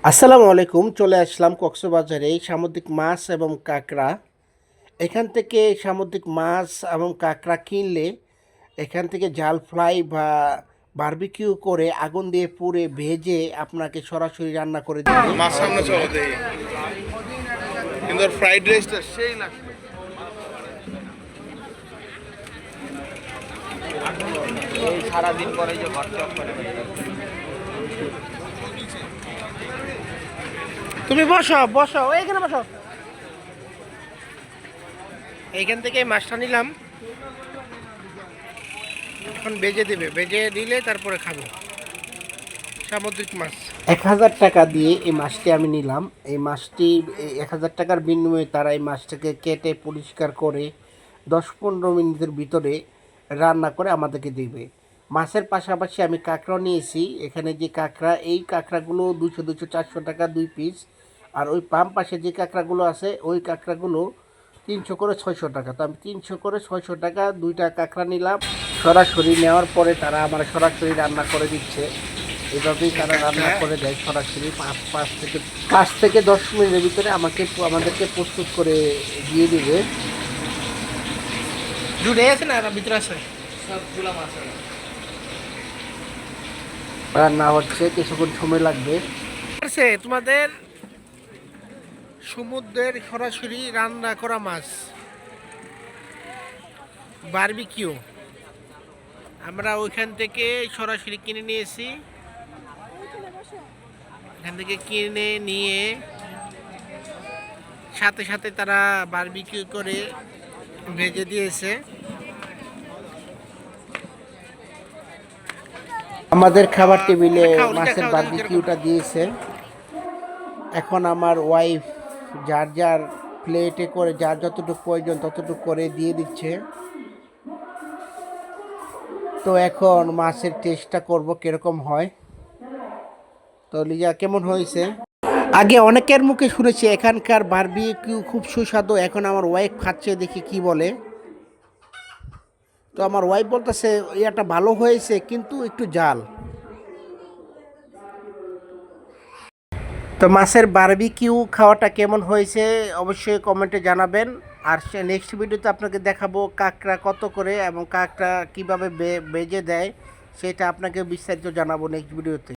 আসসালামু আলাইকুম। চলে আসলাম কক্সবাজারে সামুদ্রিক মাছ এবং কাঁকড়া। এখান থেকে সামুদ্রিক মাছ এবং কাঁকড়া কিনলে এখান থেকে জাল ফ্রাই বা বারবিকিউ করে আগুন দিয়ে পুড়ে ভেজে আপনাকে সরাসরি রান্না করে দিবে। মাছ সামনে চলো দেই, কিন্তু ফ্রাইড রাইসটা সেই লাগতো। এই সারাদিন পরে যে ঘর চক করে তুমি বসো বসো, এইখানে বসো। এইখান থেকে মাছটা নিলাম, এখন ভেজে দেবে, ভেজে দিলে তারপরে খাবো। সামুদ্রিক মাছ 1000 টাকা দিয়ে এই মাছটি আমি নিলাম। এই মাছটি 1000 টাকার বিনিময়ে তারা এই মাছটাকে কেটে পরিষ্কার করে 10-15 মিনিটের ভিতরে রান্না করে আমাদেরকে দেবে। মাছের পাশাপাশি আমি কাঁকড়াও নিয়েছি। এখানে যে কাঁকড়া, এই কাঁকড়াগুলো 200-400 টাকা 2 পিস। আর ওই পাম্প পাশে যে কাঁকড়াগুলো আছে ওই কাঁকড়াগুলো 300 করে 600 টাকা। তো আমি 300 করে 600 টাকা 2টা কাঁকড়া নিলাম। সরাসরি নেওয়ার পরে তারা আমার সরাসরি রান্না করে দিচ্ছে। এভাবেই তারা রান্না করে দেয় সরাসরি 5 থেকে 10 মিনিটের ভিতরে আমাদেরকে প্রস্তুত করে দিয়ে দিবে। জুড়ে আছে না ভিতরে আছে সবগুলো মাছ রান্না হচ্ছে, কিছুক্ষণ সময় লাগবে। তোমাদের সমুদ্রের সরাসরি রান্না করা মাছ বারবিকিউ আমরা ওইখান থেকে সরাসরি কিনে নিয়েছি। এখান থেকে কিনে নিয়ে সাথে সাথে তারা বারবিকিউ করে ভেজে দিয়েছে। আমাদের খাবার টেবিলে মাছের বারবিকিউটা দিয়েছে। এখন আমার ওয়াইফ যার যার প্লেটে করে যার যতটুকু প্রয়োজন ততটুকু করে দিয়ে দিচ্ছে। তো এখন মাছের টেস্টটা করব কিরকম হয়। তো লিজা, কেমন হয়েছে? আগে অনেকের মুখে শুনেছি এখানকার বারবিকিউ খুব সুস্বাদু। এখন আমার ওয়াইফ খাচ্ছে, দেখি কি বলে। তো আমার ওয়াইফ বলতেছে এটা ভালো হয়েছে কিন্তু একটু জাল। তো মাছের বারবিকিউ খাওয়াটা কেমন হয়েছে অবশ্যই কমেন্টে জানাবেন। আর সে নেক্সট ভিডিওতে আপনাকে দেখাবো কাঁকড়া কত করে এবং কাঁকড়া কীভাবে বেজে দেয়, সেটা আপনাকে বিস্তারিত জানাবো নেক্সট ভিডিওতে।